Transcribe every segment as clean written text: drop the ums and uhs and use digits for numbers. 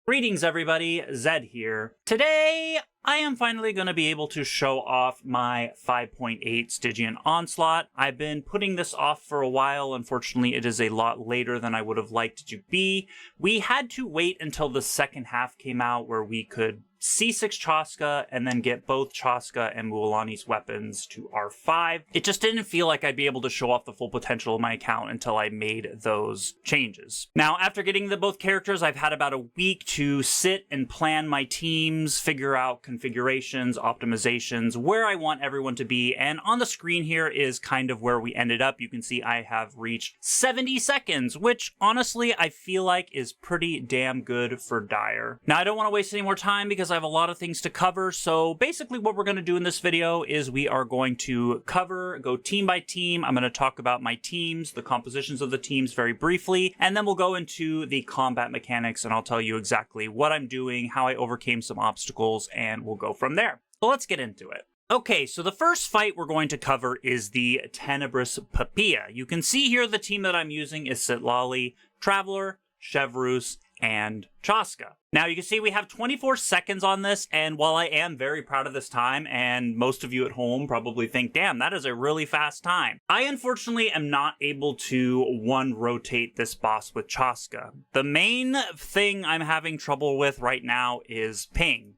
Greetings everybody, Zed here. Today, I am finally going to be able to show off my 5.8 Stygian Onslaught. I've been putting this off for a while. Unfortunately, it is a lot later than I would have liked it to be. We had to wait until the second half came out where we could C6 Chaska and then get both Chaska and Mualani's weapons to R5. It just didn't feel like I'd be able to show off the full potential of my account until I made those changes. Now, after getting the both characters, I've had about a week to sit and plan my teams, figure out configurations, optimizations, where I want everyone to be, and on the screen here is kind of where we ended up. You can see I have reached 70 seconds, which honestly I feel like is pretty damn good for Dire. Now, I don't want to waste any more time because I have a lot of things to cover, so basically what we're going to do in this video is we are going to go team by team. I'm going to talk about my teams, the compositions of the teams very briefly, and then we'll go into the combat mechanics and I'll tell you exactly what I'm doing, how I overcame some obstacles, and we'll go from there. So let's get into it. Okay, so the first fight we're going to cover is the Tenebrous Papilla. You can see here the team that I'm using is Sitlali, Traveler, Chevreuse, and Chaska. Now you can see we have 24 seconds on this, and while I am very proud of this time, and most of you at home probably think, damn, that is a really fast time, I unfortunately am not able to rotate this boss with Chaska. The main thing I'm having trouble with right now is ping.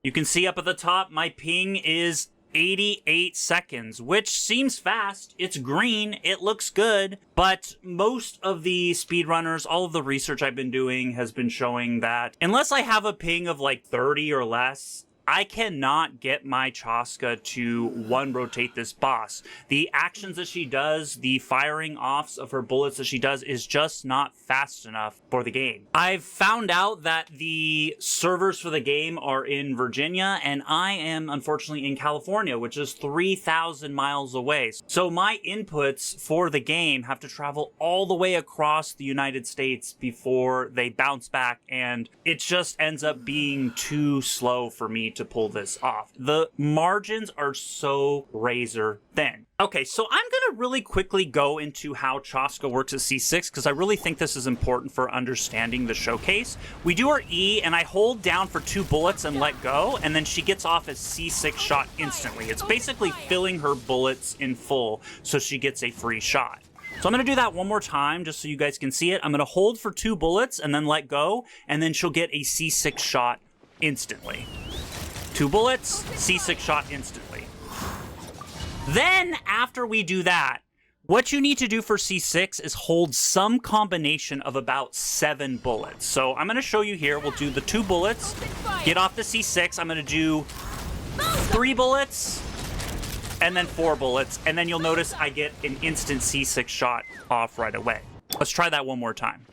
You can see up at the top, my ping is 88 seconds, which seems fast. It's green, it looks good, but most of the speedrunners, all of the research I've been doing has been showing that unless I have a ping of like 30 or less, I cannot get my Chaska to rotate this boss. The actions that she does, the firing offs of her bullets that she does is just not fast enough for the game. I've found out that the servers for the game are in Virginia, and I am unfortunately in California, which is 3,000 miles away. So my inputs for the game have to travel all the way across the United States before they bounce back, and it just ends up being too slow for me to pull this off. The margins are so razor thin. Okay, so I'm gonna really quickly go into how Chaska works at C6 because I really think this is important for understanding the showcase. We do our E and I hold down for 2 bullets and let go, and then she gets off a C6 shot instantly. It's basically filling her bullets in full so she gets a free shot. So I'm going to do that one more time just so you guys can see it. I'm going to hold for 2 bullets and then let go, and then she'll get a C6 shot instantly. 2 bullets, C6 shot instantly. Then, after we do that, what you need to do for C6 is hold some combination of about 7 bullets. So I'm going to show you here. We'll do the 2 bullets, get off the C6. I'm going to do 3 bullets, and then 4 bullets. And then you'll notice I get an instant C6 shot off right away. Let's try that one more time.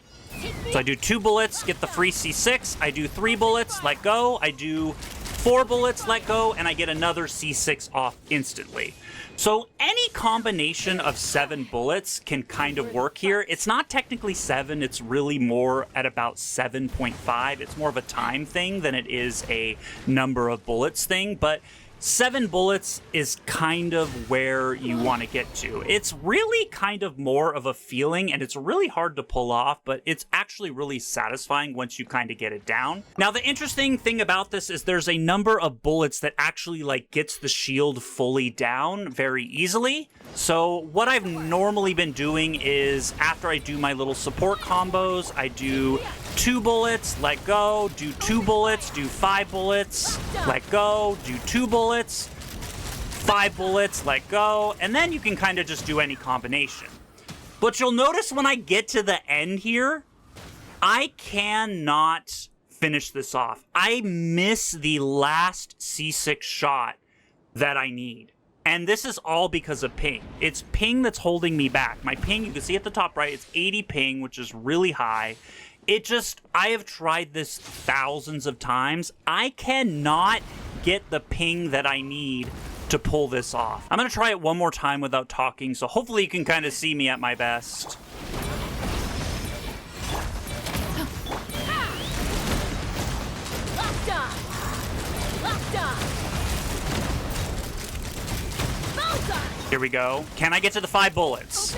So I do 2 bullets, get the free C6. I do 3 bullets, let go. I do 4 bullets, let go, and I get another C6 off instantly. So any combination of 7 bullets can kind of work here. It's not technically 7, it's really more at about 7.5. It's more of a time thing than it is a number of bullets thing, but 7 bullets is kind of where you want to get to. It's really kind of more of a feeling, and it's really hard to pull off, but it's actually really satisfying once you kind of get it down. Now, the interesting thing about this is there's a number of bullets that actually like gets the shield fully down very easily. So what I've normally been doing is after I do my little support combos, I do 2 bullets, let go, do 2 bullets, do 5 bullets, let go, do 2 bullets, 5 bullets, let go, and then you can kind of just do any combination. But you'll notice when I get to the end here, I cannot finish this off. I miss the last C6 shot that I need. And this is all because of ping. It's ping that's holding me back. My ping, you can see at the top right, it's 80 ping, which is really high. I have tried this thousands of times. I cannot get the ping that I need to pull this off. I'm going to try it one more time without talking, so hopefully you can kind of see me at my best. Here we go. Can I get to the 5 bullets?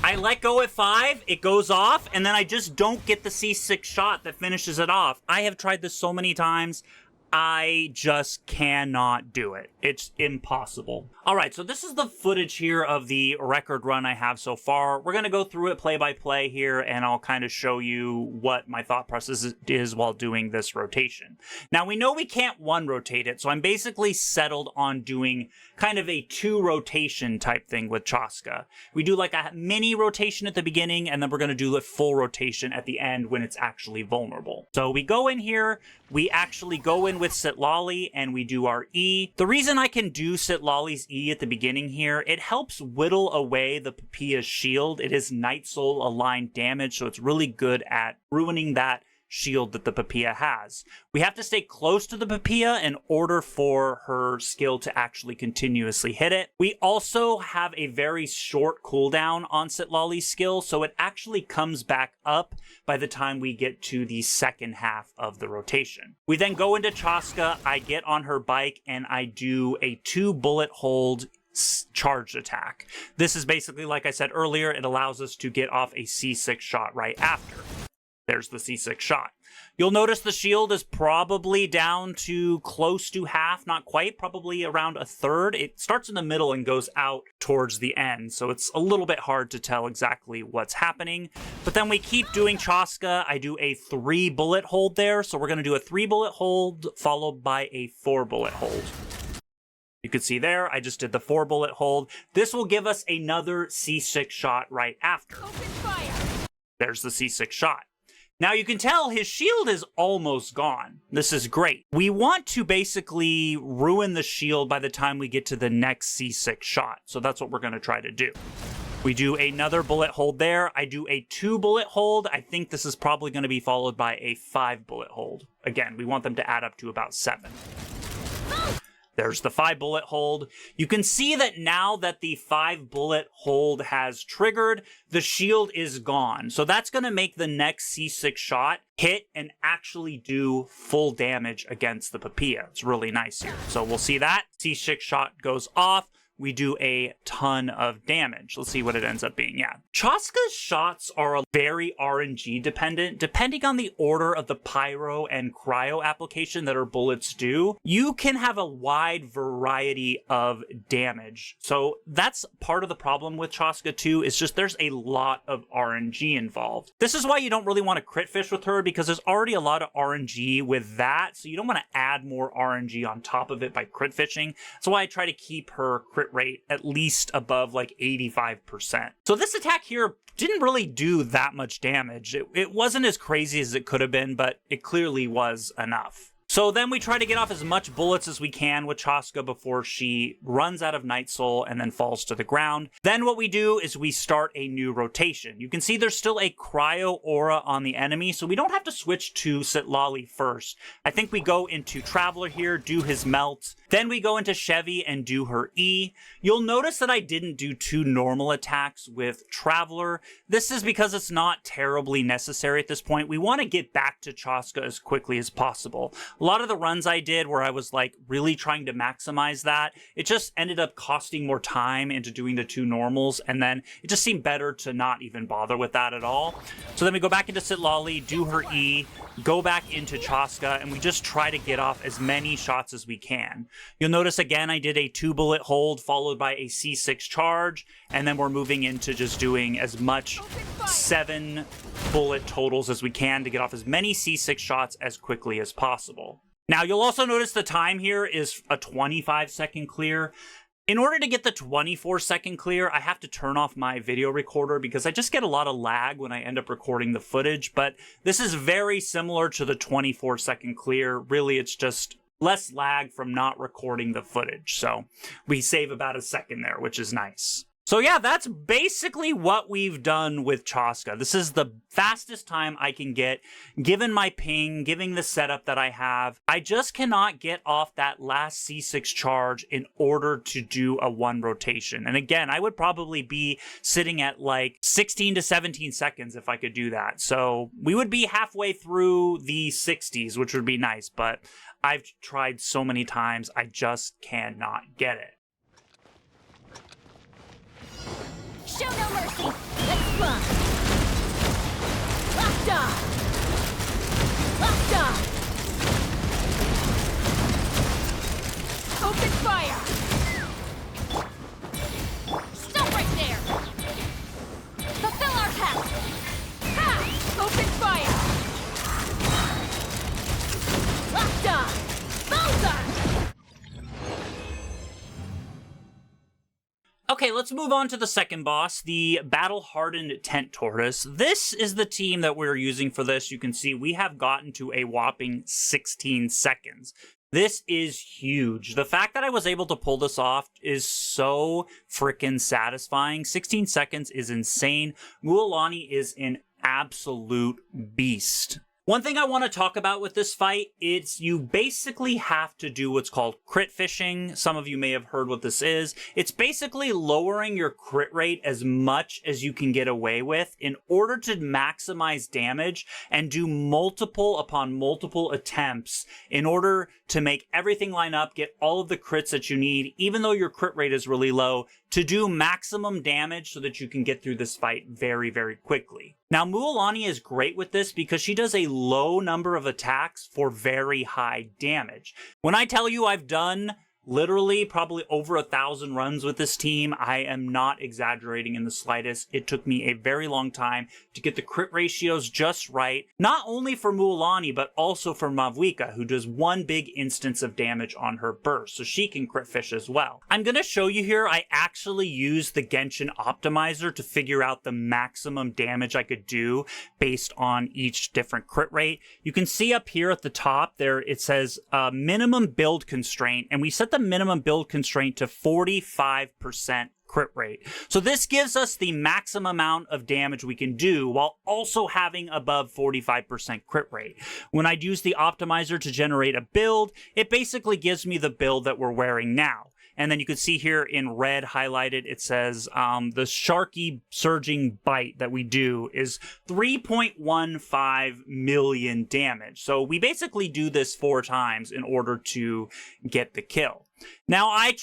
I let go at 5, it goes off, and then I just don't get the C6 shot that finishes it off. I have tried this so many times. I just cannot do it. It's impossible. All right, so this is the footage here of the record run I have so far. We're going to go through it play by play here, and I'll kind of show you what my thought process is while doing this rotation. Now, we know we can't one rotate it, so I'm basically settled on doing kind of a 2 rotation type thing with Chaska. We do like a mini rotation at the beginning, and then we're going to do a full rotation at the end when it's actually vulnerable. So we go in here, we actually go in with Sitlali, and we do our E. The reason I can do Sitlali's E at the beginning here, it helps whittle away the Papilla's shield. It is Night Soul aligned damage, so it's really good at ruining that shield that the Papilla has. We have to stay close to the Papilla in order for her skill to actually continuously hit it. We also have a very short cooldown on Sitlali's skill, so it actually comes back up by the time we get to the second half of the rotation. We then go into Chaska, I get on her bike, and I do a 2 bullet hold charged attack. This is basically, like I said earlier, it allows us to get off a C6 shot right after. There's the C6 shot. You'll notice the shield is probably down to close to half, not quite, probably around a third. It starts in the middle and goes out towards the end, so it's a little bit hard to tell exactly what's happening. But then we keep doing Chaska. I do a 3 bullet hold there, so we're going to do a 3 bullet hold followed by a 4 bullet hold. You can see there, I just did the 4 bullet hold. This will give us another C6 shot right after. Open fire. There's the C6 shot. Now you can tell his shield is almost gone. This is great. We want to basically ruin the shield by the time we get to the next C6 shot. So that's what we're going to try to do. We do another bullet hold there. I do a 2 bullet hold. I think this is probably going to be followed by a 5 bullet hold. Again, we want them to add up to about 7. There's the 5 bullet hold. You can see that now that the 5 bullet hold has triggered, the shield is gone. So that's going to make the next C6 shot hit and actually do full damage against the Papilla. It's really nice here. So we'll see that. C6 shot goes off. We do a ton of damage. Let's see what it ends up being. Yeah. Chaska's shots are very RNG dependent. Depending on the order of the pyro and cryo application that her bullets do, you can have a wide variety of damage. So that's part of the problem with Chaska too, is just there's a lot of RNG involved. This is why you don't really want to crit fish with her, because there's already a lot of RNG with that. So you don't want to add more RNG on top of it by crit fishing. That's why I try to keep her crit rate at least above like 85%. So this attack here didn't really do that much damage. It wasn't as crazy as it could have been, but it clearly was enough. So then we try to get off as much bullets as we can with Chaska before she runs out of Night Soul and then falls to the ground. Then what we do is we start a new rotation. You can see there's still a cryo aura on the enemy, so we don't have to switch to Sitlali first. I think we go into Traveler here, do his melt. Then we go into Chevy and do her E. You'll notice that I didn't do 2 normal attacks with Traveler. This is because it's not terribly necessary at this point. We want to get back to Chaska as quickly as possible. A lot of the runs I did where I was like really trying to maximize that, it just ended up costing more time into doing the 2 normals, and then it just seemed better to not even bother with that at all. So then we go back into Sitlali, do her E, go back into Chaska, and we just try to get off as many shots as we can. You'll notice again I did a 2 bullet hold followed by a C6 charge, and then we're moving into just doing as much 7 bullet totals as we can to get off as many C6 shots as quickly as possible. Now, you'll also notice the time here is a 25-second clear. In order to get the 24-second clear, I have to turn off my video recorder because I just get a lot of lag when I end up recording the footage, but this is very similar to the 24-second clear. Really, it's just less lag from not recording the footage. So we save about a second there, which is nice. So yeah, that's basically what we've done with Chaska. This is the fastest time I can get, given my ping, given the setup that I have. I just cannot get off that last C6 charge in order to do a 1 rotation. And again, I would probably be sitting at like 16 to 17 seconds if I could do that. So we would be halfway through the 60s, which would be nice, but I've tried so many times, I just cannot get it. Show no mercy. Let's Pipilpan! Locked on! Locked on! Open fire! Stop right there! Fulfill our pact! Ha! Open fire! Locked on! Bullseye! Okay, let's move on to the second boss, the battle-hardened Tent Tortoise. This is the team that we're using for this. You can see we have gotten to a whopping 16 seconds. This is huge. The fact that I was able to pull this off is so freaking satisfying. 16 seconds is insane. Mualani is an absolute beast. One thing I want to talk about with this fight is you basically have to do what's called crit fishing. Some of you may have heard what this is. It's basically lowering your crit rate as much as you can get away with in order to maximize damage and do multiple upon multiple attempts in order to make everything line up, get all of the crits that you need, even though your crit rate is really low, to do maximum damage so that you can get through this fight very, very quickly. Now, Mualani is great with this because she does a low number of attacks for very high damage. When I tell you I've done literally probably over 1,000 runs with this team, I am not exaggerating in the slightest. It took me a very long time to get the crit ratios just right, not only for Mualani, but also for Mavuika, who does one big instance of damage on her burst, so she can crit fish as well. I'm going to show you here, I actually used the Genshin optimizer to figure out the maximum damage I could do based on each different crit rate. You can see up here at the top there, it says minimum build constraint, and we set the minimum build constraint to 45% crit rate. So this gives us the maximum amount of damage we can do while also having above 45% crit rate. When I use the optimizer to generate a build, it basically gives me the build that we're wearing now. And then you can see here in red highlighted, it says the Sharky Surging Bite that we do is 3.15 million damage. So we basically do this 4 times in order to get the kill. Now, I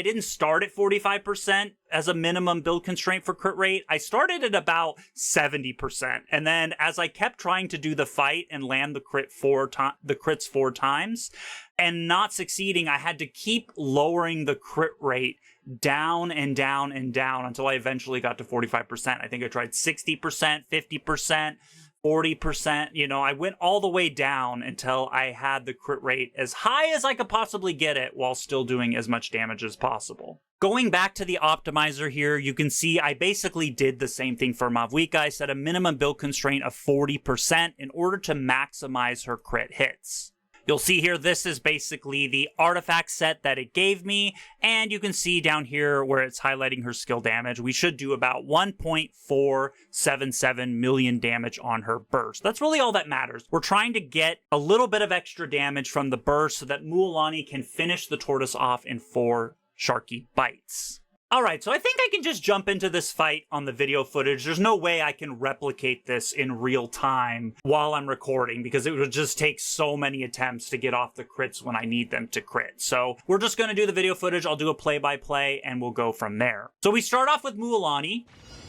didn't start at 45% as a minimum build constraint for crit rate. I started at about 70%. And then as I kept trying to do the fight and land the crits 4 times and not succeeding, I had to keep lowering the crit rate down and down and down until I eventually got to 45%. I think I tried 60%, 50%. 40%, you know, I went all the way down until I had the crit rate as high as I could possibly get it while still doing as much damage as possible. Going back to the optimizer here, you can see I basically did the same thing for Mavuika. I set a minimum build constraint of 40% in order to maximize her crit hits. You'll see here, this is basically the artifact set that it gave me, and you can see down here where it's highlighting her skill damage, we should do about 1.477 million damage on her burst. That's really all that matters. We're trying to get a little bit of extra damage from the burst so that Mualani can finish the tortoise off in 4 Sharky bites. Alright, so I think I can just jump into this fight on the video footage. There's no way I can replicate this in real time while I'm recording because it would just take so many attempts to get off the crits when I need them to crit. So we're just going to do the video footage. I'll do a play-by-play and we'll go from there. So we start off with Mualani.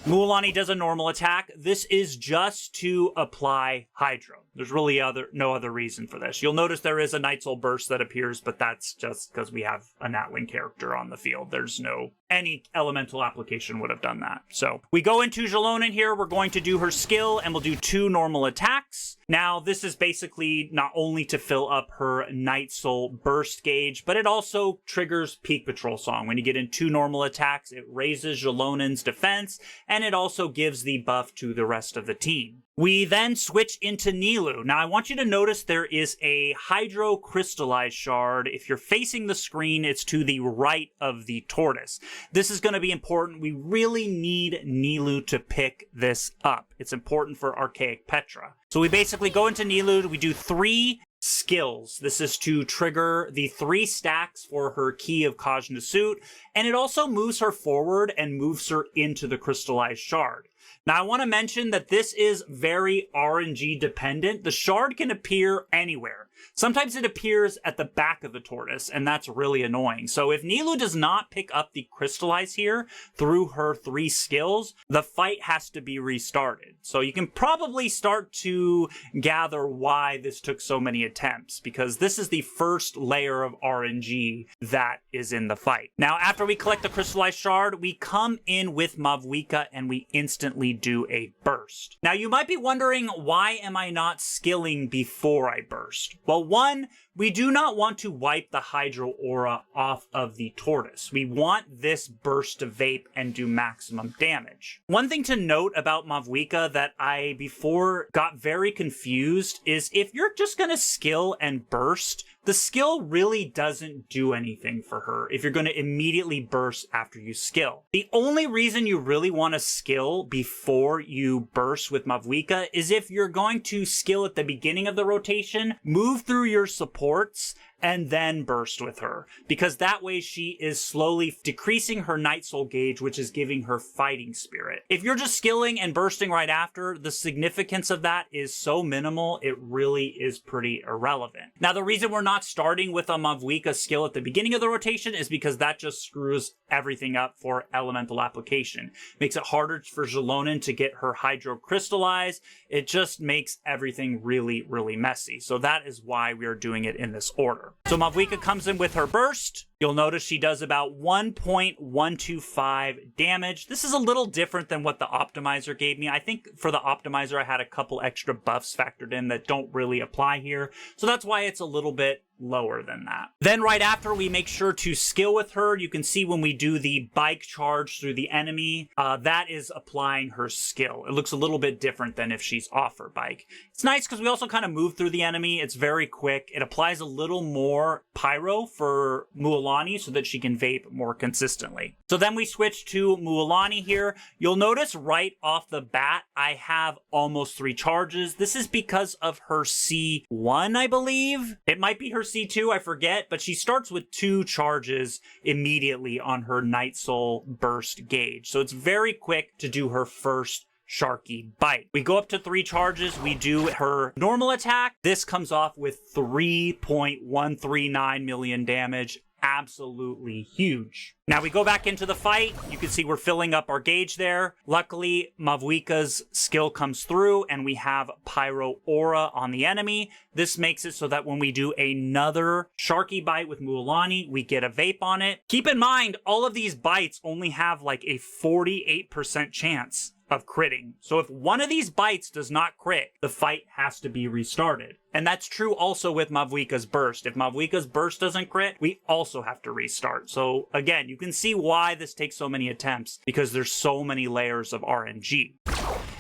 Mualani does a normal attack. This is just to apply Hydro. There's really no other reason for this. You'll notice there is a Night Soul Burst that appears, but that's just because we have a Natling character on the field. There's no... any elemental application would have done that. So we go into Jalonin here. We're going to do her skill, and we'll do 2 normal attacks. Now, this is basically not only to fill up her Night Soul Burst gauge, but it also triggers Peak Patrol Song. When you get in 2 normal attacks, it raises Jalonin's defense, and it also gives the buff to the rest of the team. We then switch into Nilou. Now, I want you to notice there is a Hydro Crystallized Shard. If you're facing the screen, it's to the right of the tortoise. This is going to be important. We really need Nilou to pick this up. It's important for Archaic Petra. So we basically go into Nilou. We do 3 skills. This is to trigger the 3 stacks for her Key of Kaj Nasut, and it also moves her forward and moves her into the Crystallized Shard. Now, I want to mention that this is very RNG dependent. The shard can appear anywhere. Sometimes it appears at the back of the Tortoise, and that's really annoying. So if Nilou does not pick up the Crystallize here through her 3 skills, the fight has to be restarted. So you can probably start to gather why this took so many attempts, because this is the first layer of RNG that is in the fight. Now, after we collect the Crystallized Shard, we come in with Mavuika and we instantly do a burst. Now, you might be wondering, why am I not skilling before I burst? Well, one, we do not want to wipe the Hydro Aura off of the Tortoise. We want this burst to vape and do maximum damage. One thing to note about Mavuika that I before got very confused is if you're just gonna skill and burst, the skill really doesn't do anything for her if you're going to immediately burst after you skill. The only reason you really want to skill before you burst with Mavuika is if you're going to skill at the beginning of the rotation, move through your supports, and then burst with her, because that way she is slowly decreasing her Night Soul gauge, which is giving her fighting spirit. If you're just skilling and bursting right after, the significance of that is so minimal, it really is pretty irrelevant. Now, the reason we're not starting with a Mavuika skill at the beginning of the rotation is because that just screws everything up for elemental application. Makes it harder for Xilonen to get her Hydro Crystallize. It just makes everything really, really messy. So that is why we are doing it in this order. So Mavuika comes in with her burst. You'll notice she does about 1.125 damage. This is a little different than what the optimizer gave me. I think for the optimizer, I had a couple extra buffs factored in that don't really apply here. So that's why it's a little bit lower than that. Then right after, we make sure to skill with her. You can see when we do the bike charge through the enemy, that is applying her skill. It looks a little bit different than if she's off her bike. It's nice because we also kind of move through the enemy. It's very quick. It applies a little more pyro for Mualani so that she can vape more consistently. So then we switch to Mualani here. You'll notice right off the bat, I have almost 3 charges. This is because of her C1, I believe. It might be her C2, I forget, but she starts with 2 charges immediately on her Night Soul burst gauge. So it's very quick to do her first Sharky bite. We go up to 3 charges. We do her normal attack. This comes off with 3.139 million damage. Absolutely huge. Now we go back into the fight. You can see we're filling up our gauge there. Luckily, Mavuika's skill comes through and we have Pyro Aura on the enemy. This makes it so that when we do another Sharky bite with Mualani, we get a vape on it. Keep in mind, all of these bites only have like a 48% chance of critting. So if one of these bites does not crit, the fight has to be restarted. And that's true also with Mavuika's burst. If Mavuika's burst doesn't crit, we also have to restart. So again, you can see why this takes so many attempts, because there's so many layers of RNG.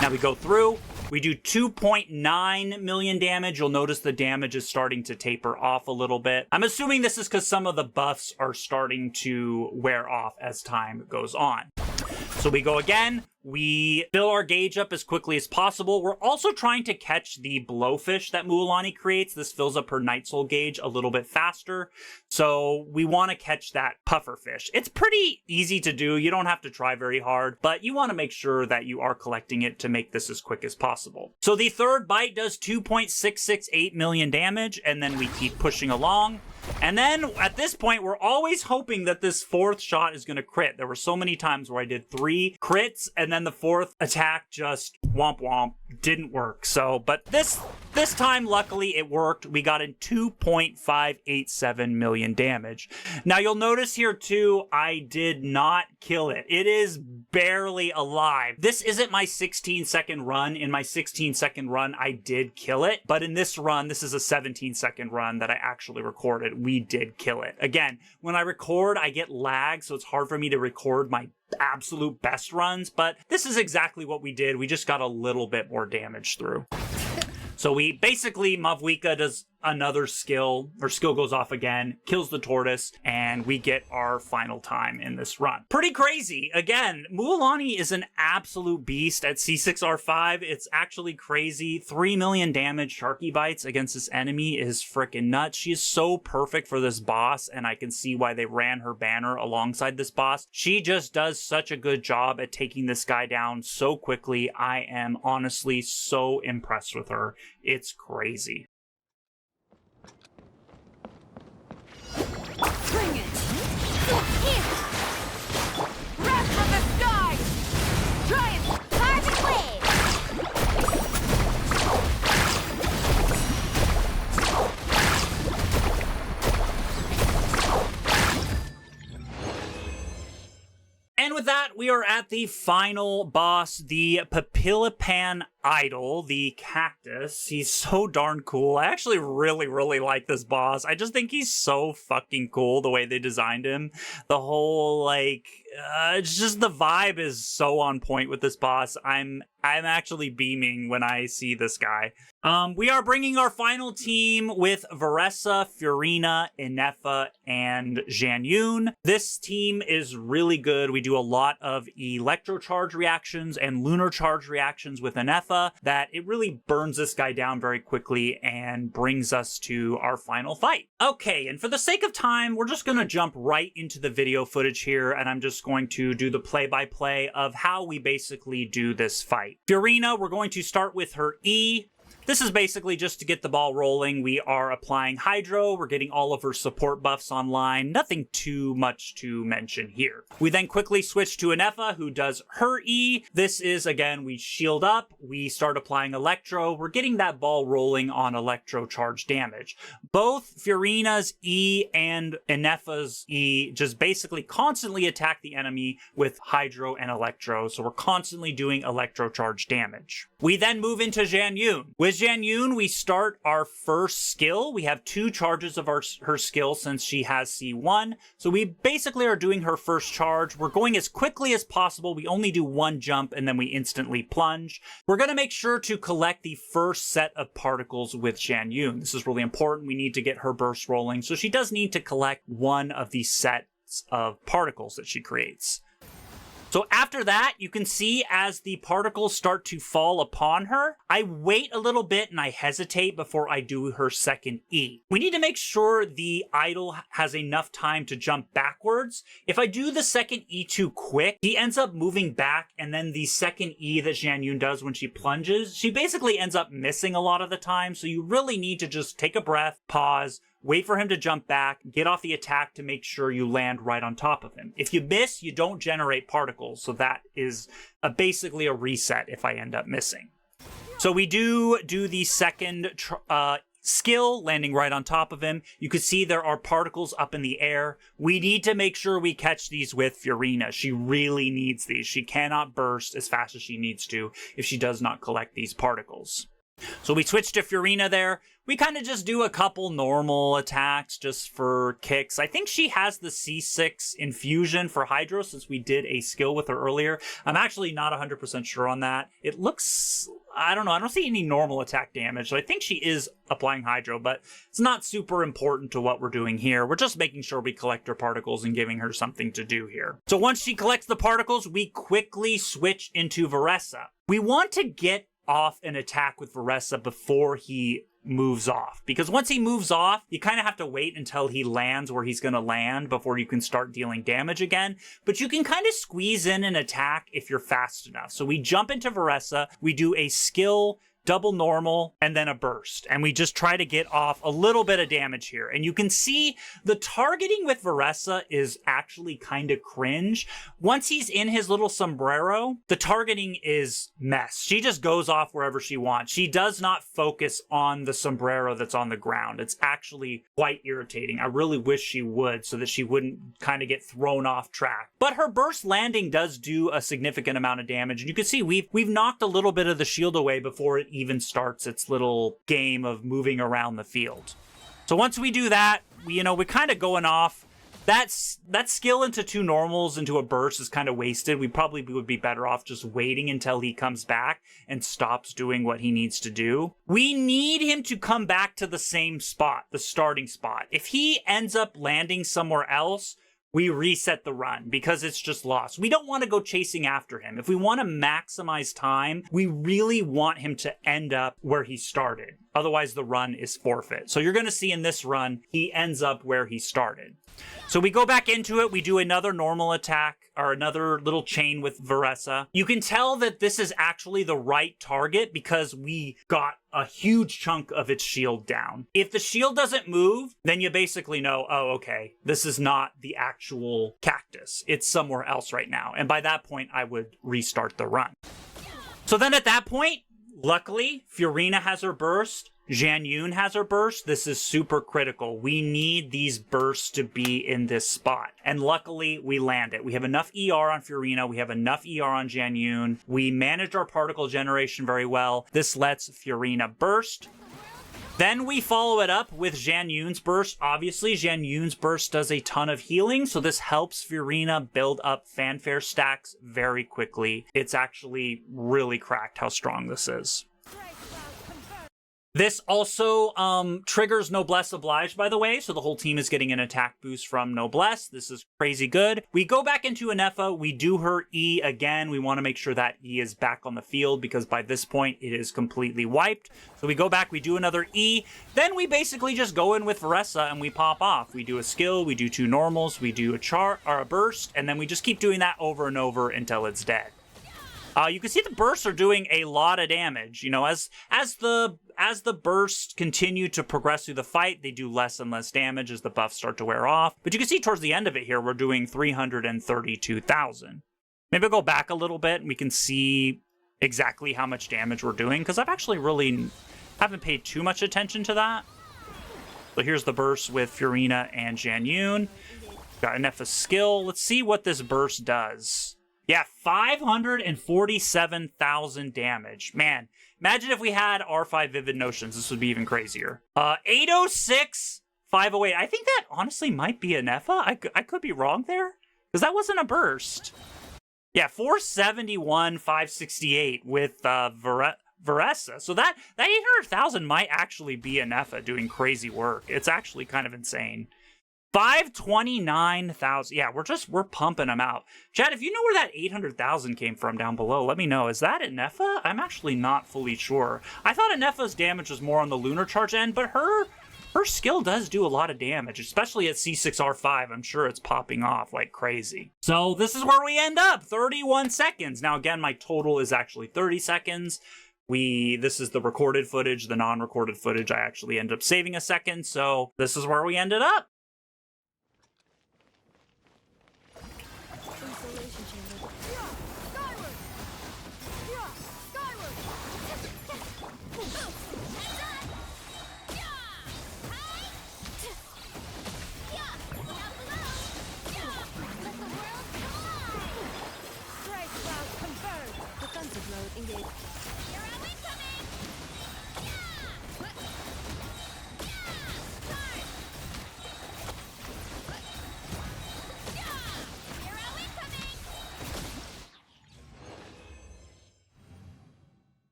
Now we go through, we do 2.9 million damage. You'll notice the damage is starting to taper off a little bit. I'm assuming this is because some of the buffs are starting to wear off as time goes on. So we go again, we fill our gauge up as quickly as possible. We're also trying to catch the blowfish that Mualani creates. This fills up her Night Soul gauge a little bit faster. So we want to catch that pufferfish. It's pretty easy to do. You don't have to try very hard, but you want to make sure that you are collecting it to make this as quick as possible. So the third bite does 2.668 million damage, and then we keep pushing along. And then at this point, we're always hoping that this 4th shot is going to crit. There were so many times where I did 3 crits and then the 4th attack just womp womp didn't work. So, but this time, luckily it worked. We got in 2.587 million damage. Now you'll notice here too, I did not kill it. It is barely alive. This isn't my 16-second run. In my 16-second run, I did kill it. But in this run, this is a 17-second run that I actually recorded. We did kill it. Again, when I record, I get lag, so it's hard for me to record my absolute best runs, but this is exactly what we did. We just got a little bit more damage through. So we basically, Mavuika does another skill, her skill goes off again, kills the Tortoise, and we get our final time in this run. Pretty crazy. Again, Mualani is an absolute beast at C6R5. It's actually crazy. 3 million damage Sharky bites against this enemy is freaking nuts. She is so perfect for this boss, and I can see why they ran her banner alongside this boss. She just does such a good job at taking this guy down so quickly. I am honestly so impressed with her. It's crazy. we are at the final boss, the Pipilpan Idol, the cactus. He's so darn cool. I actually really like this boss. I just think he's so fucking cool the way they designed him. The whole, like, it's just the vibe is so on point with this boss. I'm actually beaming when I see this guy. We are bringing our final team with Veressa, Furina, Inefa, and Xianyun. This team is really good. We do a lot of electro charge reactions and lunar charge reactions with Inefa that it really burns this guy down very quickly and brings us to our final fight. Okay, and for the sake of time, we're just gonna jump right into the video footage here, and I'm just going to do the play-by-play of how we basically do this fight. Furina, we're going to start with her E. This is basically just to get the ball rolling. We are applying Hydro. We're getting all of her support buffs online. Nothing too much to mention here. We then quickly switch to Inefa, who does her E. This is, again, we shield up. We start applying Electro. We're getting that ball rolling on Electro charge damage. Both Furina's E and Inefa's E just basically constantly attack the enemy with Hydro and Electro. So we're constantly doing Electro charge damage. We then move into Xianyun. With Xianyun, we start our first skill. We have 2 charges of her skill since she has C1. So we basically are doing her first charge. We're going as quickly as possible. We only do 1 jump and then we instantly plunge. We're going to make sure to collect the first set of particles with Xianyun. This is really important. We need to get her burst rolling. So she does need to collect 1 of these sets of particles that she creates. So after that, you can see as the particles start to fall upon her, I wait a little bit and I hesitate before I do her second E. We need to make sure the idol has enough time to jump backwards. If I do the second E too quick, he ends up moving back, and then the second E that Xianyun does when she plunges, she basically ends up missing a lot of the time. So you really need to just take a breath, pause, wait for him to jump back, get off the attack to make sure you land right on top of him. If you miss, you don't generate particles, so that is basically a reset if I end up missing. So we do the second skill, landing right on top of him. You can see there are particles up in the air. We need to make sure we catch these with Furina. She really needs these. She cannot burst as fast as she needs to if she does not collect these particles. So we switch to Furina there. We kind of just do a couple normal attacks just for kicks. I think she has the C6 infusion for Hydro since we did a skill with her earlier. I'm actually not 100% sure on that. It looks, I don't know, I don't see any normal attack damage. So I think she is applying Hydro, but it's not super important to what we're doing here. We're just making sure we collect her particles and giving her something to do here. So once she collects the particles, we quickly switch into Veressa. We want to get off an attack with Veressa before he moves off, because once he moves off, you kind of have to wait until he lands where he's going to land before you can start dealing damage again. But you can kind of squeeze in an attack if you're fast enough. So we jump into Veressa, we do a skill, double normal, and then a burst. And we just try to get off a little bit of damage here. And you can see the targeting with Veressa is actually kind of cringe. Once he's in his little sombrero, the targeting is mess. She just goes off wherever she wants. She does not focus on the sombrero that's on the ground. It's actually quite irritating. I really wish she would so that she wouldn't kind of get thrown off track. But her burst landing does do a significant amount of damage. And you can see we've knocked a little bit of the shield away before it even starts its little game of moving around the field. So once we do that, we're kind of going off. That skill into 2 normals into a burst is kind of wasted. We probably would be better off just waiting until he comes back and stops doing what he needs to do. We need him to come back to the same spot, the starting spot. If he ends up landing somewhere else, we reset the run because it's just lost. We don't want to go chasing after him. If we want to maximize time, we really want him to end up where he started. Otherwise, the run is forfeit. So you're going to see in this run, he ends up where he started. So we go back into it. We do another normal attack or another little chain with Veressa. You can tell that this is actually the right target because we got a huge chunk of its shield down. If the shield doesn't move, then you basically know, oh, okay, this is not the actual cactus. It's somewhere else right now. And by that point, I would restart the run. So then at that point, luckily, Furina has her burst. Jan Yun has her burst, this is super critical. We need these bursts to be in this spot. And luckily, we land it. We have enough ER on Furina. We have enough ER on Jan Yun. We managed our particle generation very well. This lets Furina burst. Then we follow it up with Jan Yun's burst. Obviously, Jan Yun's burst does a ton of healing, so this helps Furina build up fanfare stacks very quickly. It's actually really cracked how strong this is. This also triggers Noblesse Oblige, by the way, so the whole team is getting an attack boost from Noblesse. This is crazy good. We go back into Anefa, we do her E again. We want to make sure that E is back on the field because by this point it is completely wiped. So we go back, we do another E, then we basically just go in with Veressa and we pop off. We do a skill, we do 2 normals, we do a burst, and then we just keep doing that over and over until it's dead. You can see the bursts are doing a lot of damage. You know, as the bursts continue to progress through the fight, they do less and less damage as the buffs start to wear off. But you can see towards the end of it here, we're doing 332,000. Maybe I'll go back a little bit and we can see exactly how much damage we're doing, because I've actually really haven't paid too much attention to that. So here's the burst with Furina and Jan Yun. Got enough of skill. Let's see what this burst does. Yeah, 547,000 damage. Man, imagine if we had R5 Vivid Notions. This would be even crazier. 806, 508. I think that honestly might be an Efa. I could be wrong there, because that wasn't a burst. Yeah, 471, 568 with Veressa. So that 800,000 might actually be an Efa doing crazy work. It's actually kind of insane. 529,000. Yeah, we're pumping them out. Chad, if you know where that 800,000 came from down below, let me know. Is that Anefa? I'm actually not fully sure. I thought Anefa's damage was more on the lunar charge end, but her skill does do a lot of damage, especially at C6R5. I'm sure it's popping off like crazy. So this is where we end up, 31 seconds. Now again, my total is actually 30 seconds. This is the recorded footage. The non-recorded footage, I actually end up saving a second. So this is where we ended up.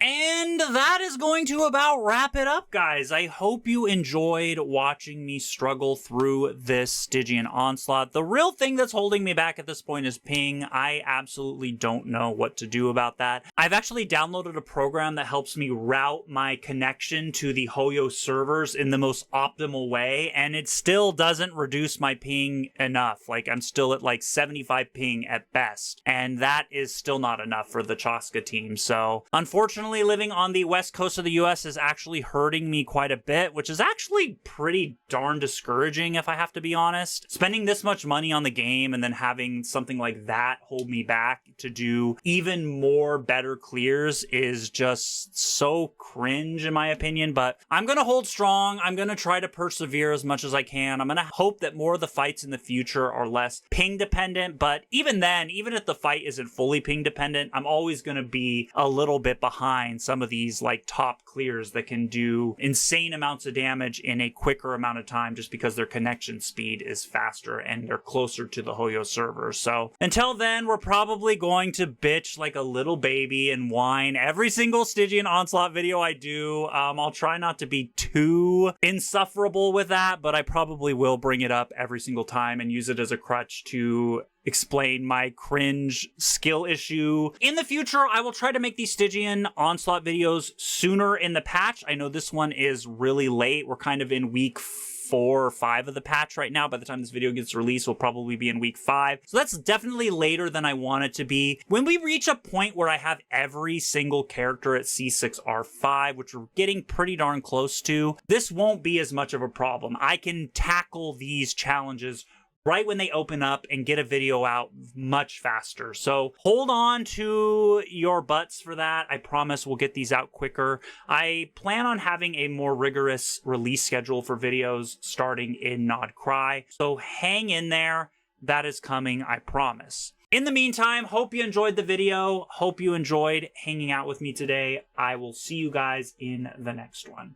And that is going to about wrap it up, guys. I hope you enjoyed watching me struggle through this Stygian Onslaught. The real thing that's holding me back at this point is ping. I absolutely don't know what to do about that. I've actually downloaded a program that helps me route my connection to the Hoyo servers in the most optimal way, and it still doesn't reduce my ping enough. Like, I'm still at like 75 ping at best, and that is still not enough for the Chaska team. So, unfortunately, living on the west coast of the US is actually hurting me quite a bit, which is actually pretty darn discouraging if I have to be honest. Spending this much money on the game and then having something like that hold me back to do even more better clears is just so cringe in my opinion, but I'm gonna hold strong. I'm gonna try to persevere as much as I can. I'm gonna hope that more of the fights in the future are less ping dependent, but even then, even if the fight isn't fully ping dependent, I'm always gonna be a little bit behind some of these like top clears that can do insane amounts of damage in a quicker amount of time just because their connection speed is faster and they're closer to the Hoyo server. So until then, we're probably going to bitch like a little baby and whine every single Stygian Onslaught video I do. I'll try not to be too insufferable with that, but I probably will bring it up every single time and use it as a crutch to explain my cringe skill issue. In the future, I will try to make these Stygian Onslaught videos sooner in the patch. I know this one is really late. We're kind of in week 4 or 5 of the patch right now. By the time this video gets released, we'll probably be in week 5. So that's definitely later than I want it to be. When we reach a point where I have every single character at C6R5, which we're getting pretty darn close to, this won't be as much of a problem. I can tackle these challenges right when they open up and get a video out much faster. So hold on to your butts for that. I promise we'll get these out quicker. I plan on having a more rigorous release schedule for videos starting in Nod Cry. So hang in there. That is coming, I promise. In the meantime, hope you enjoyed the video. Hope you enjoyed hanging out with me today. I will see you guys in the next one.